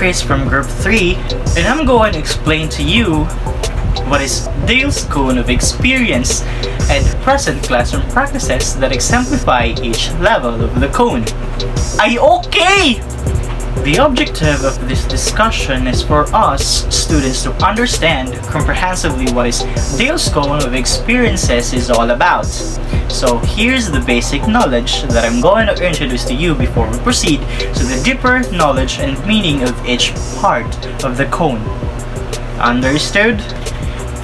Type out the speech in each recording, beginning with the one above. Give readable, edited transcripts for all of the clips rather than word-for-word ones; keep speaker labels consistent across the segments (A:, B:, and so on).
A: Chris from Group 3, and I'm going to explain to you what is Dale's cone of experience and present classroom practices that exemplify each level of the cone. Are you okay? The objective of this discussion is for us students to understand comprehensively what is Dale's cone of experiences is all about. So here's the basic knowledge that I'm going to introduce to you before we proceed to the deeper knowledge and meaning of each part of the cone. Understood?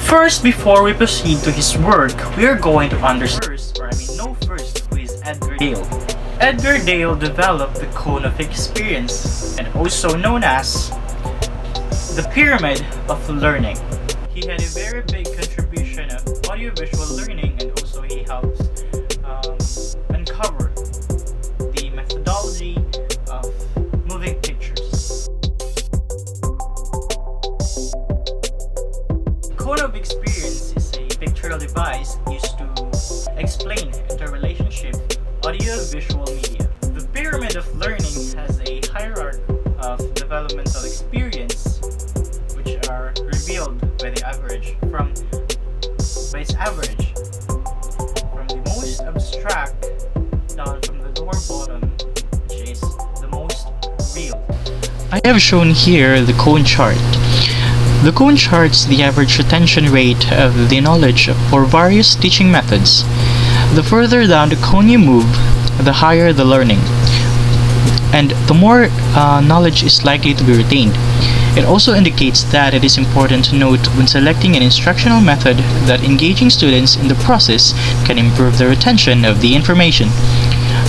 A: First, before we proceed to his work, we are going to know first who is Edgar Dale. Edgar Dale developed the cone of experience, and also known as the pyramid of learning. He had a very big contribution of audiovisual learning, and also he helped uncover the methodology of moving pictures. Cone of experience is a pictorial device used to explain interrelationship audio-visual media. The pyramid of learning has a hierarchy of developmental experience, which are revealed by its average, from the most abstract down from the lower bottom, which is the most real. I have shown here the cone chart. The cone charts the average retention rate of the knowledge for various teaching methods. The further down the cone you move, the higher the learning, and the more knowledge is likely to be retained. It also indicates that it is important to note when selecting an instructional method that engaging students in the process can improve the retention of the information.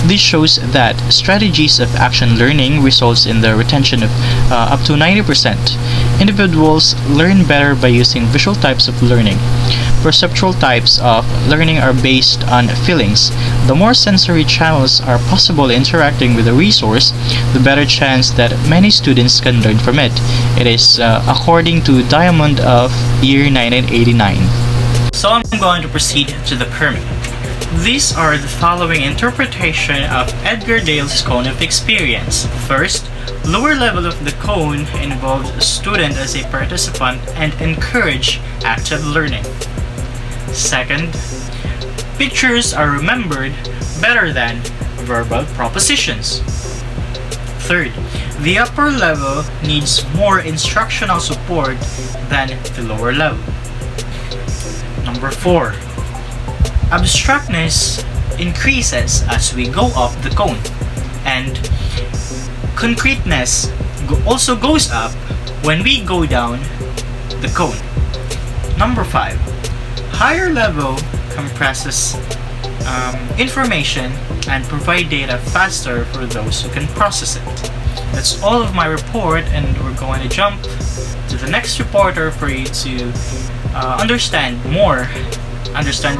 A: This shows that strategies of action learning results in the retention of up to 90%. Individuals learn better by using visual types of learning. Perceptual types of learning are based on feelings. The more sensory channels are possible interacting with a resource, the better chance that many students can learn from it. It is according to Diamond of year 1989. So I'm going to proceed to the pyramid. These are the following interpretation of Edgar Dale's cone of experience. First, lower level of the cone involves a student as a participant and encourage active learning. Second, pictures are remembered better than verbal propositions. Third, the upper level needs more instructional support than the lower level. Number 4, abstractness increases as we go up the cone, and concreteness also goes up when we go down the cone. Number 5, higher level compresses information and provide data faster for those who can process it. That's all of my report, and we're going to jump to the next reporter for you to understand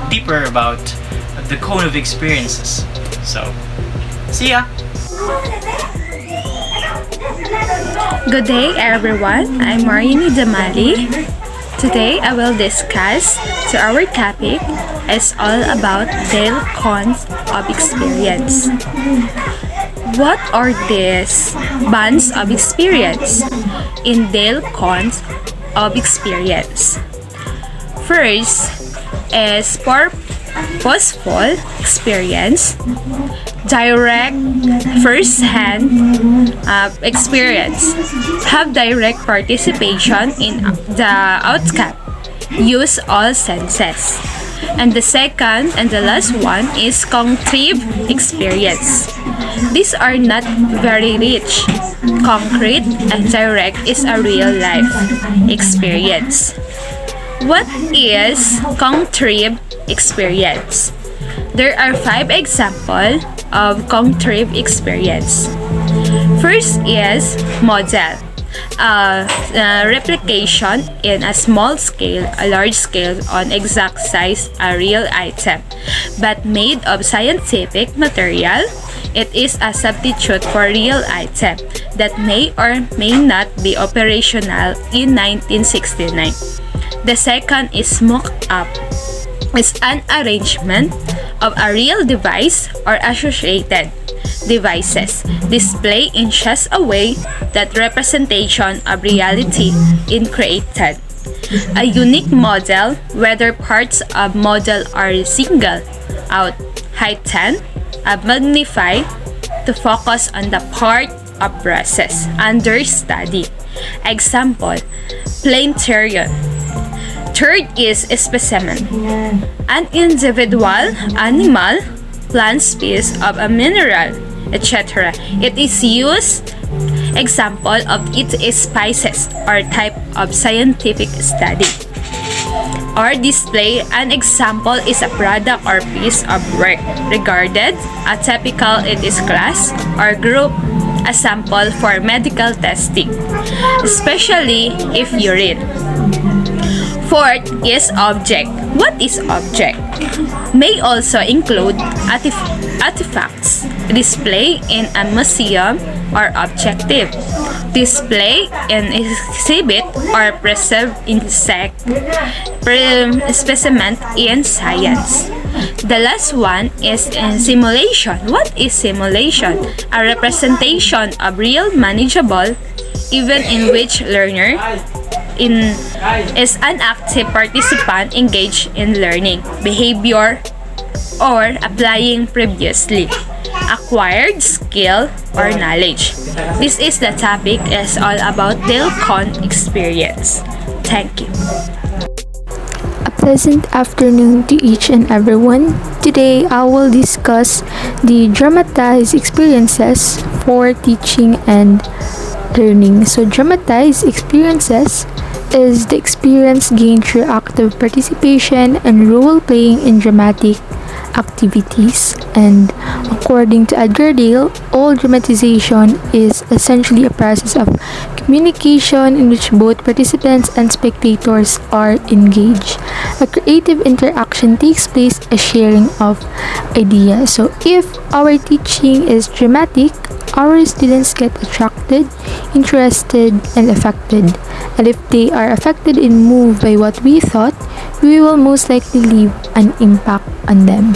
A: deeper about the cone of experiences. So, see ya!
B: Good day everyone, I'm Marini Damali. Today I will discuss our topic is all about Dale cones of experience. What are these bands of experience in Dale cones of experience? First is purposeful experience, direct first-hand experience, have direct participation in the outcome, use all senses. And the second and the last one is concrete experience. These are not very rich. Concrete and direct is a real-life experience. What is concrete experience? There are 5 examples of concrete experience. First is model. Replication in a small scale, a large scale on exact size, a real item, but made of scientific material. It is a substitute for real item that may or may not be operational in 1969. The second is mock-up. It's an arrangement of a real device or associated devices display in such a way that representation of reality is created. A unique model, whether parts of model are singled out, heightened, magnified to focus on the part of process under study. Example, planetarium. Third is a specimen. An individual, animal, plant species of a mineral, etc. It is used example of its species or type of scientific study. Or display, an example is a product or piece of work regarded a typical it is class or group, a sample for medical testing, especially if you read. Fourth is object. What is object? May also include artifacts, display in a museum or objective, display in exhibit or preserved insect specimen in science. The last one is in simulation. What is simulation? A representation of real manageable event in which learner is an active participant engaged in learning behavior or applying previously acquired skill or knowledge. This is the topic is all about DELCON experience. Thank you.
C: A pleasant afternoon to each and everyone. Today I will discuss the dramatized experiences for teaching and learning. So dramatized experiences is the experience gained through active participation and role playing in dramatic activities. And according to Edgar, all dramatization is essentially a process of communication in which both participants and spectators are engaged. A creative interaction takes place, a sharing of ideas. So if our teaching is dramatic, our students get attracted, interested, and affected. And if they are affected and moved by what we thought, we will most likely leave an impact on them.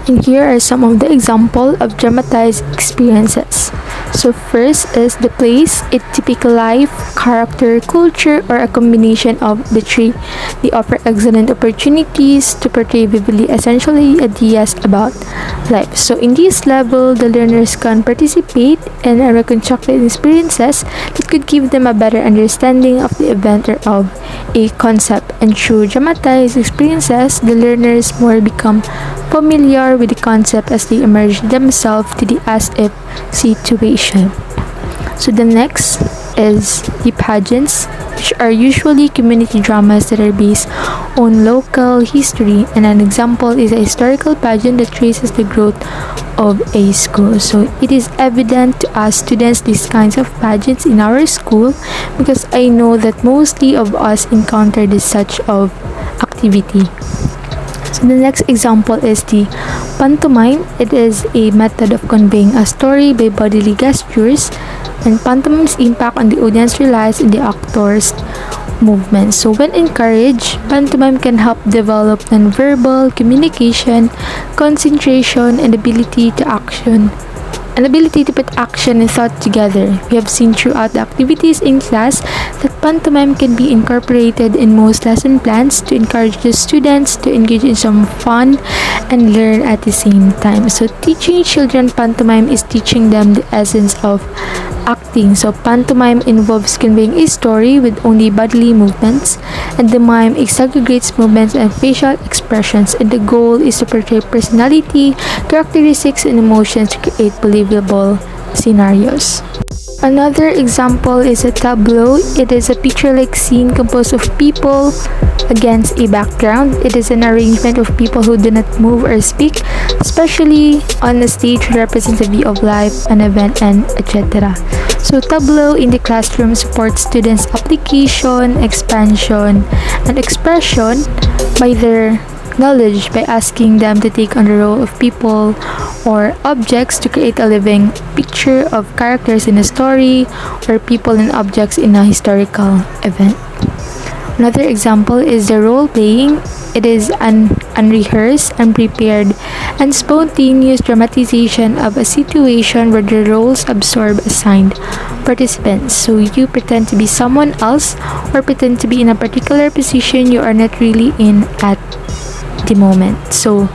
C: And here are some of the examples of dramatized experiences. So first is the place, a typical life, character, culture, or a combination of the three. They offer excellent opportunities to portray vividly essentially ideas about life. So in this level, the learners can participate in a reconstructed experiences that could give them a better understanding of the event or of a concept. And through dramatized experiences, the learners more become familiar with the concept as they immerse themselves to the as-if situation. So the next is the pageants, which are usually community dramas that are based on local history, and an example is a historical pageant that traces the growth of a school. So it is evident to us students these kinds of pageants in our school because I know that mostly of us encounter this such of activity. So the next example is the pantomime. It is a method of conveying a story by bodily gestures, and pantomime's impact on the audience relies on the actor's movements. So when encouraged, pantomime can help develop nonverbal communication, concentration, and ability to put action and thought together. We have seen throughout the activities in class that pantomime can be incorporated in most lesson plans to encourage the students to engage in some fun and learn at the same time. So teaching children pantomime is teaching them the essence of acting. So pantomime involves conveying a story with only bodily movements, and the mime exaggerates movements and facial expressions, and the goal is to portray personality, characteristics, and emotions to create believable scenarios. Another example is a tableau. It is a picture-like scene composed of people against a background. It is an arrangement of people who do not move or speak, especially on a stage that represents a view of life, an event, and etc. So tableau in the classroom supports students' application, expansion, and expression by their knowledge by asking them to take on the role of people or objects to create a living picture of characters in a story or people and objects in a historical event. Another example is the role playing. It is an unrehearsed, unprepared, and spontaneous dramatization of a situation where the roles absorb assigned participants. So you pretend to be someone else or pretend to be in a particular position you are not really in at the moment. So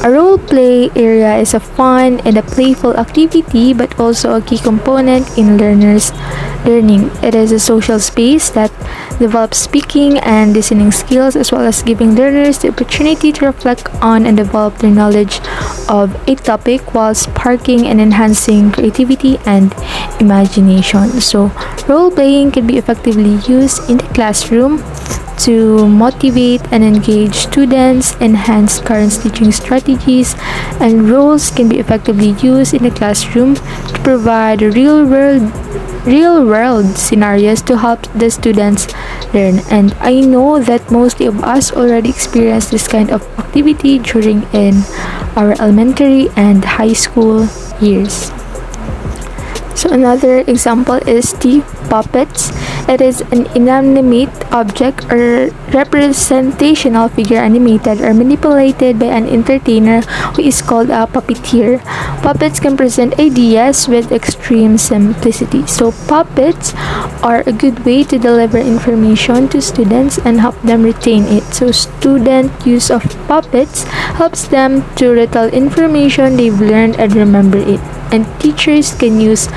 C: a role play area is a fun and a playful activity, but also a key component in learners' learning. It is a social space that develops speaking and listening skills, as well as giving learners the opportunity to reflect on and develop their knowledge of a topic while sparking and enhancing creativity and imagination. So, role playing can be effectively used in the classroom to motivate and engage students, enhance current teaching strategies, and roles can be effectively used in the classroom to provide real world scenarios to help the students learn. And I know that most of us already experienced this kind of activity during in our elementary and high school years. So another example is the puppets. It is an inanimate object or representational figure animated or manipulated by an entertainer who is called a puppeteer. Puppets can present ideas with extreme simplicity. So puppets are a good way to deliver information to students and help them retain it. So student use of puppets helps them to retell information they've learned and remember it. And teachers can use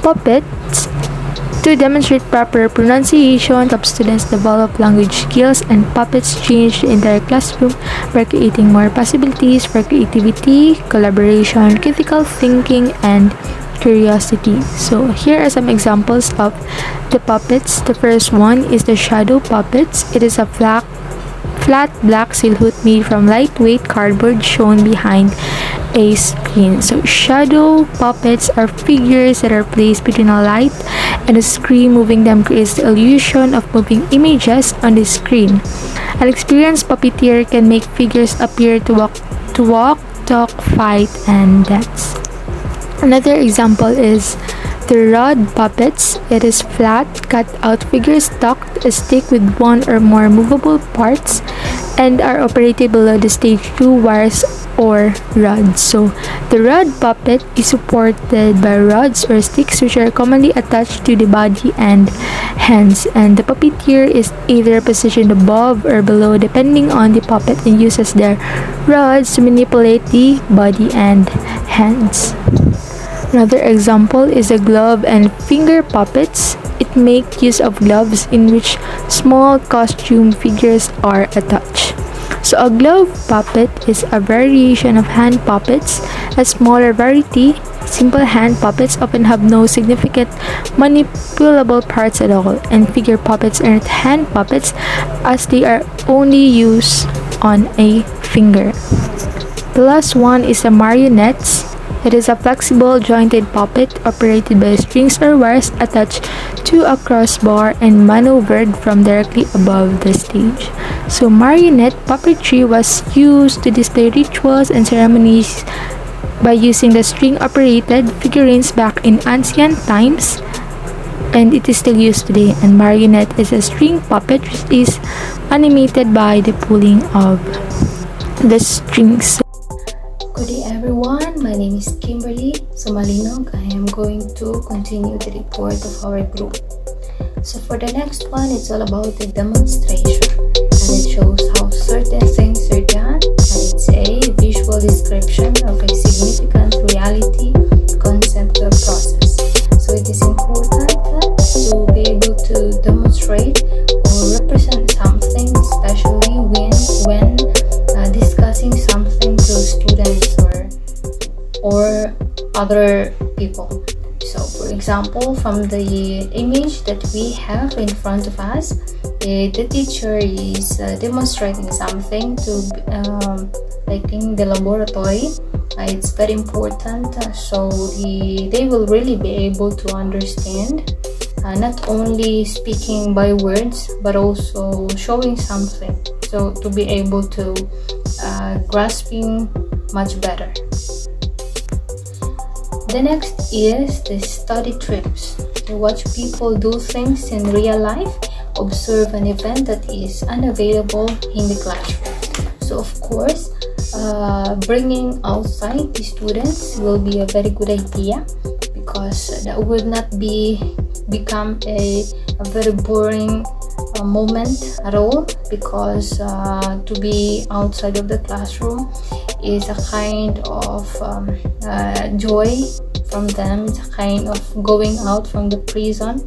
C: puppets to demonstrate proper pronunciation, help students develop language skills, and puppets change the entire classroom by creating more possibilities for creativity, collaboration, critical thinking, and curiosity. So here are some examples of the puppets. The first one is the shadow puppets. It is a flat black silhouette made from lightweight cardboard shown behind a screen. So shadow puppets are figures that are placed between a light and a screen. Moving them creates the illusion of moving images on the screen. An experienced puppeteer can make figures appear to walk, talk, fight, and dance. Another example is the rod puppets. It is flat, cut-out figures stuck to a stick with one or more movable parts and are operated below the stage through wires or rods. So, the rod puppet is supported by rods or sticks which are commonly attached to the body and hands, and the puppeteer is either positioned above or below depending on the puppet and uses their rods to manipulate the body and hands. Another example is the glove and finger puppets. It makes use of gloves in which small costume figures are attached. So a glove puppet is a variation of hand puppets, a smaller variety. Simple hand puppets often have no significant manipulable parts at all, and figure puppets aren't hand puppets as they are only used on a finger. The last one is the marionettes. It is a flexible, jointed puppet operated by strings or wires attached to a crossbar and maneuvered from directly above the stage. So, marionette puppetry was used to display rituals and ceremonies by using the string-operated figurines back in ancient times, and it is still used today. And marionette is a string puppet which is animated by the pulling of the strings.
D: Good day everyone, my name is Kimberly Sumalinog. I am going to continue the report of our group. So for the next one, it's all about the demonstration, and it shows how certain things are done, and it's a visual description of a significant reality, concept, or process. So it is important to be able to demonstrate or represent something, especially when discussing something to students or other people. So for example, from the image that we have in front of us, the teacher is demonstrating something to like in the laboratory. It's very important so they will really be able to understand, not only speaking by words but also showing something, so to be able to grasping much better. The next is the study trips. To watch people do things in real life observe an event that is unavailable in the classroom. So of course, bringing outside the students will be a very good idea, because that would not become a very boring moment at all, because to be outside of the classroom is a kind of joy from them. It's a kind of going out from the prison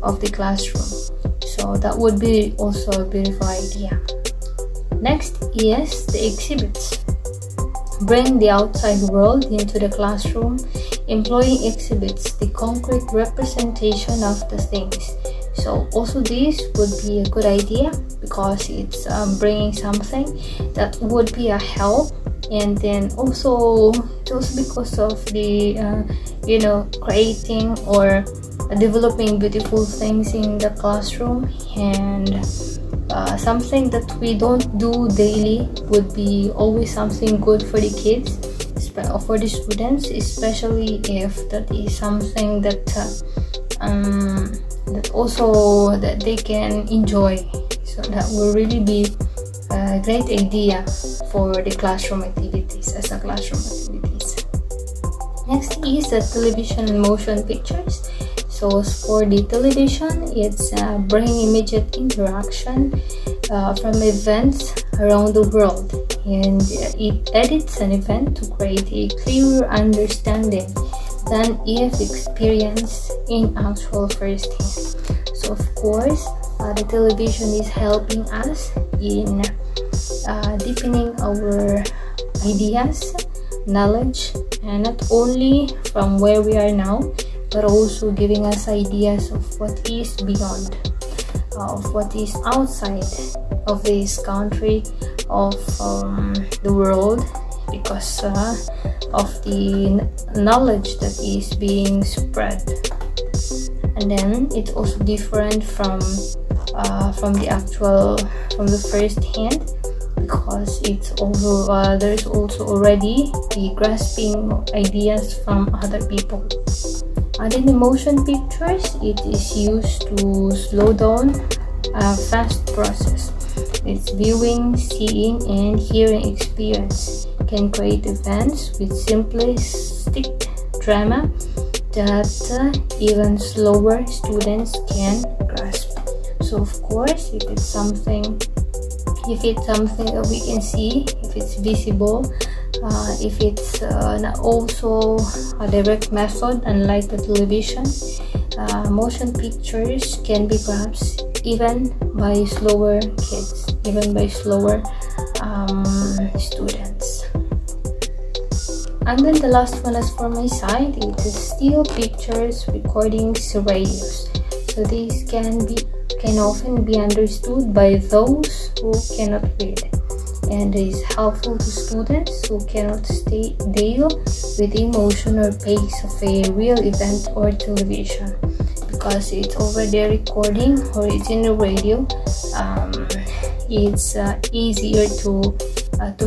D: of the classroom. So that would be also a beautiful idea. Next is the exhibits. Bring the outside world into the classroom, employing exhibits, the concrete representation of the things. So also this would be a good idea, because it's bringing something that would be a help. And then also because of the creating or developing beautiful things in the classroom, and something that we don't do daily would be always something good for the kids, for the students, especially if that is something that that they can enjoy. So that will really be a great idea for the classroom activities, as a classroom activities. Next is the television and motion pictures. So for the television, it's bringing immediate interaction from events around the world, and it edits an event to create a clearer understanding than if experienced in actual first hand. So of course, the television is helping us in deepening our ideas, knowledge, and not only from where we are now, but also giving us ideas of what is beyond, of what is outside of this country, of the world, because of the knowledge that is being spread. And then it's also different from the first hand, because it's also there's also already the grasping ideas from other people. And in the motion pictures, it is used to slow down a fast process. Its viewing, seeing, and hearing experience can create events with simplistic drama that even slower students can grasp. So of course, if it's something that we can see, if it's visible, if it's not also a direct method, unlike the television, motion pictures can be grasped even by slower kids, even by slower students. And then the last one is for my side, it is still pictures, recordings, radios. So these can often be understood by those who cannot read, and is helpful to students who cannot deal with the emotion or pace of a real event or television, because it's over there recording or it's in the radio. It's easier to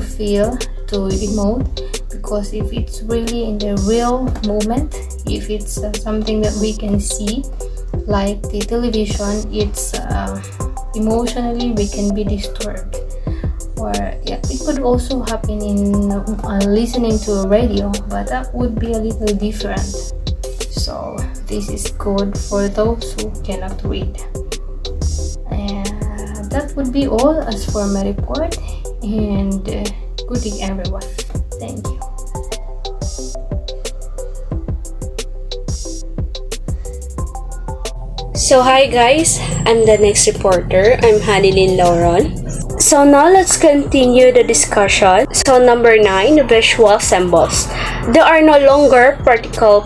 D: feel, to emote, because if it's really in the real moment, if it's something that we can see, like the television, it's emotionally we can be disturbed. Or yeah, it could also happen in listening to a radio, but that would be a little different. So this is good for those who cannot read. And that would be all as for my report, and good day everyone. Thank you.
E: So hi guys, I'm the next reporter. I'm Hanilyn Lauron. So now let's continue the discussion. So number 9, visual symbols. There are no longer particle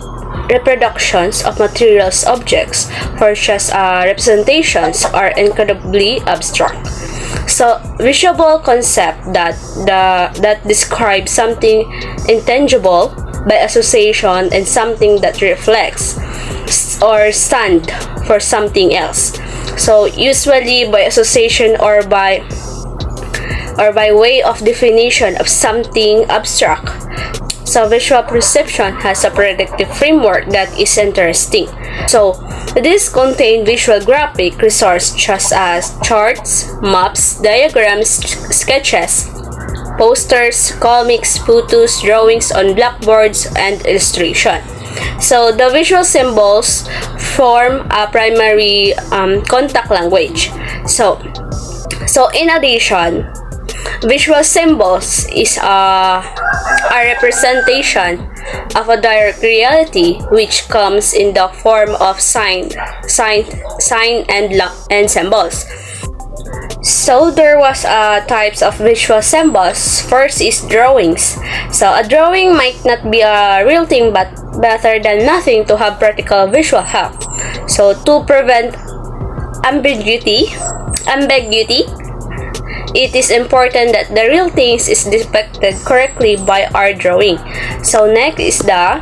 E: reproductions of materials objects, for just representations are incredibly abstract. So visual concept that describes something intangible by association, and something that reflects or stand for something else. So usually by association or by way of definition of something abstract. So visual perception has a predictive framework that is interesting. So this contain visual graphic resources such as charts, maps, diagrams, sketches, posters, comics, photos, drawings on blackboards, and illustration. So the visual symbols form a primary contact language. So in addition, visual symbols is a representation of a direct reality which comes in the form of sign and symbols. So there was types of visual symbols. First is drawings. So a drawing might not be a real thing, but better than nothing to have practical visual help. So to prevent ambiguity, it is important that the real things is depicted correctly by our drawing. So next is the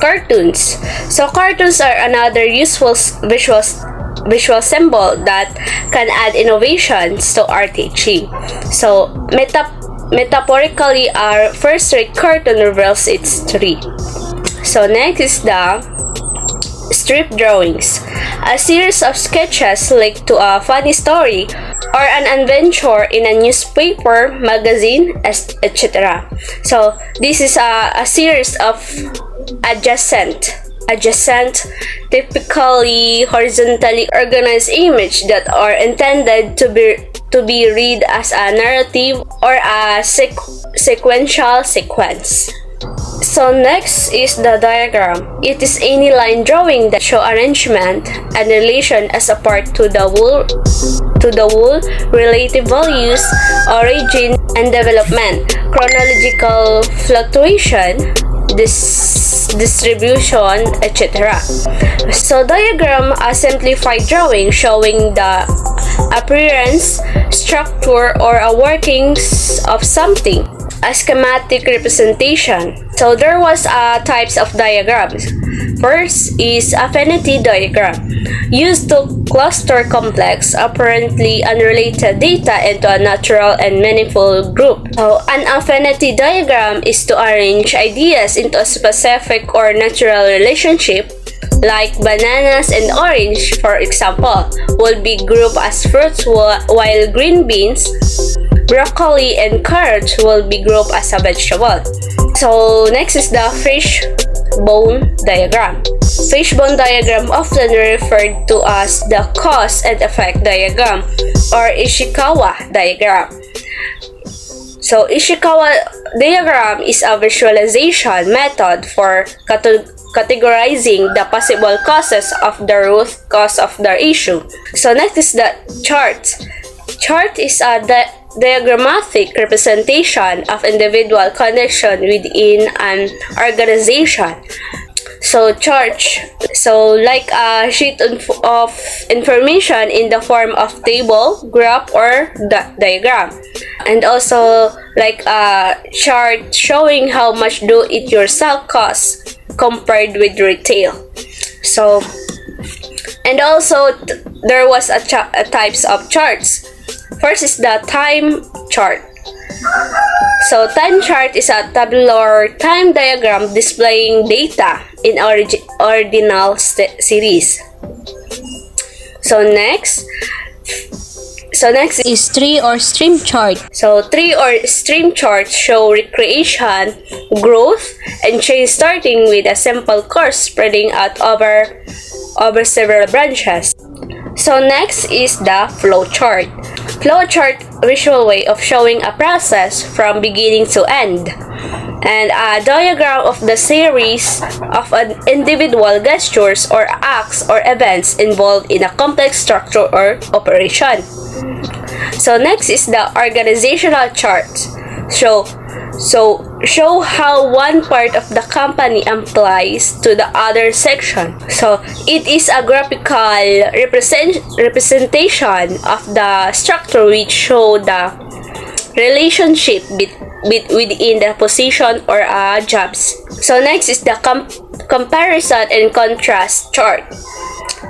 E: cartoons. So cartoons are another useful visual symbol that can add innovations to our teaching. So metaphorically, our first-rate cartoon reveals its tree. So next is the strip drawings, a series of sketches linked to a funny story or an adventure in a newspaper, magazine, etc. So this is a series of adjacent, typically horizontally organized images that are intended to be read as a narrative or a sequential sequence. So next is the diagram. It is any line drawing that show arrangement and relation as a part to the whole, relative values, origin and development, chronological fluctuation, distribution, etc. So diagram, a simplified drawing showing the appearance, structure, or a workings of something. A schematic representation. So there was types of diagrams. First is affinity diagram, used to cluster complex, apparently unrelated data into a natural and meaningful group. So an affinity diagram is to arrange ideas into a specific or natural relationship, like bananas and orange, for example, will be grouped as fruits while green beans, broccoli, and carrots will be grouped as a vegetable. So next is the fishbone diagram. Fishbone diagram, often referred to as the cause and effect diagram or Ishikawa diagram. So Ishikawa diagram is a visualization method for categorizing the possible causes of the root cause of the issue. So next is the chart. Chart is a diagrammatic representation of individual connection within an organization. So chart, so like a sheet of information in the form of table, graph, or diagram. And also like a chart showing how much do it yourself costs compared with retail. So and also there was a types of charts. First is the time chart. So time chart is a tabular time diagram displaying data in ordinal series. So next is tree or stream chart. So tree or stream charts show recreation, growth, and change, starting with a simple course spreading out over several branches. So next is the flow chart. Flow chart, visual way of showing a process from beginning to end, and a diagram of the series of individual gestures or acts or events involved in a complex structure or operation. So next is the organizational chart. Show how one part of the company applies to the other section. So it is a graphical representation of the structure which show the relationship within the position or jobs. So next is the comparison and contrast chart.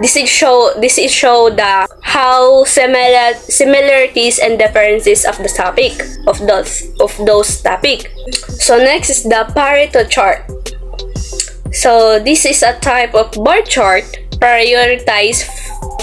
E: This is show the how similarities and differences of the topic of those topic. So next is the Pareto chart. So this is a type of bar chart prioritized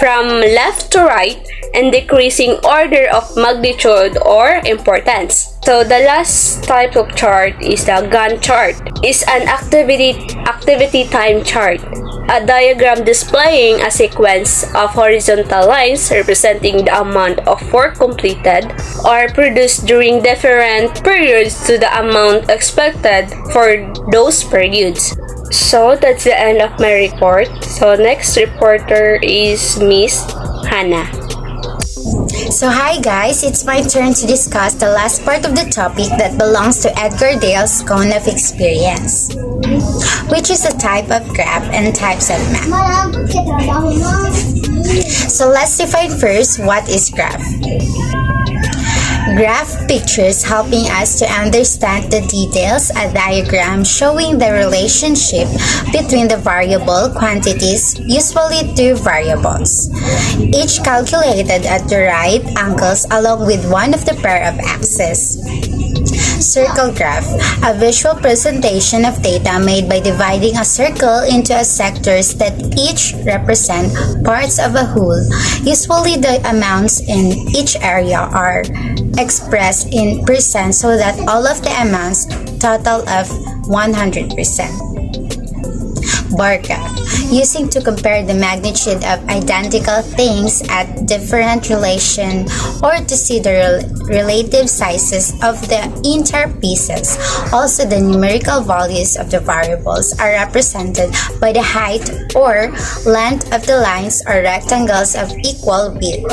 E: from left to right and decreasing order of magnitude or importance. So the last type of chart is the Gantt chart. It's an activity time chart, a diagram displaying a sequence of horizontal lines representing the amount of work completed or produced during different periods to the amount expected for those periods. So that's the end of my report. So next reporter is Miss Hannah.
F: So hi guys, it's my turn to discuss the last part of the topic that belongs to Edgar Dale's cone of experience, which is a type of graph and types of map. So let's define first what is graph. Graph pictures helping us to understand the details, a diagram showing the relationship between the variable quantities, usually two variables, each calculated at the right angles along with one of the pair of axes. Circle graph, a visual presentation of data made by dividing a circle into sectors that each represent parts of a whole. Usually the amounts in each area are expressed in percent so that all of the amounts total of 100%. Bar graph, using to compare the magnitude of identical things at different relation or to see the relative sizes of the entire pieces. Also, the numerical values of the variables are represented by the height or length of the lines or rectangles of equal width.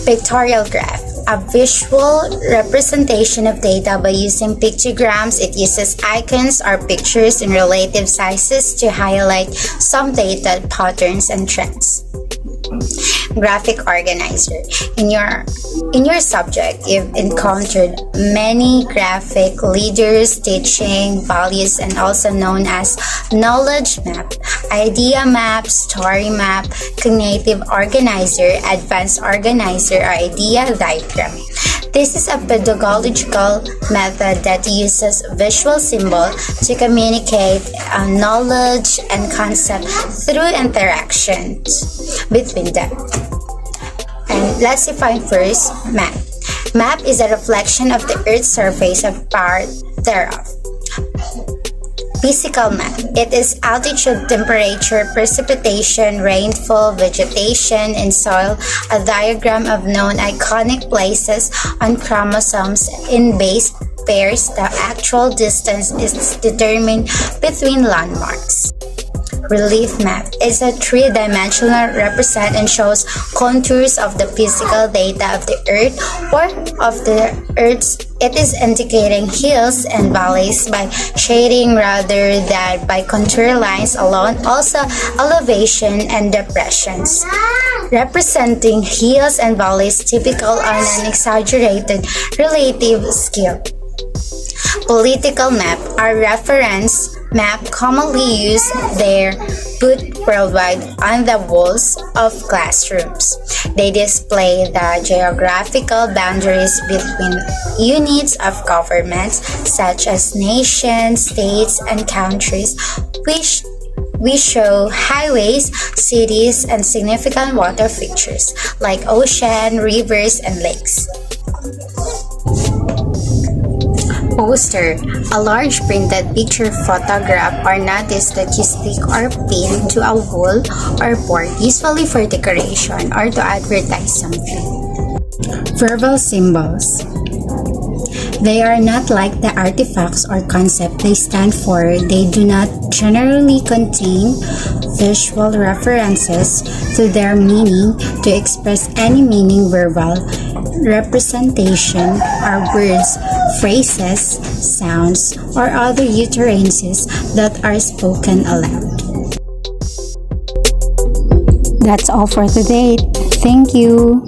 F: Pictorial graph, a visual representation of data by using pictograms. It uses icons or pictures in relative sizes to highlight some data patterns and trends. Graphic organizer. In your subject, you've encountered many graphic leaders teaching values and also known as knowledge map, idea map, story map, cognitive organizer, advanced organizer, or idea diagram. This is a pedagogical method that uses visual symbol to communicate knowledge and concept through interactions between them. And let's define first map. Map is a reflection of the Earth's surface of part thereof. Physical map. It is altitude, temperature, precipitation, rainfall, vegetation, and soil, a diagram of known iconic places on chromosomes in base pairs. The actual distance is determined between landmarks. Relief map is a three-dimensional represent and shows contours of the physical data of the Earth or of the Earth's. It is indicating hills and valleys by shading rather than by contour lines alone. Also elevation and depressions, representing hills and valleys typical on an exaggerated relative scale. Political map are reference map commonly used there put worldwide on the walls of classrooms. They display the geographical boundaries between units of governments such as nations, states, and countries, which we show highways, cities, and significant water features like ocean, rivers, and lakes. Poster, a large printed picture photograph or notice that you stick or pin to a wall or board, usually for decoration or to advertise something. Verbal symbols. They are not like the artifacts or concept they stand for. They do not generally contain visual references to their meaning. To express any meaning, verbal representation are words, phrases, sounds, or other utterances that are spoken aloud. That's all for today. Thank you.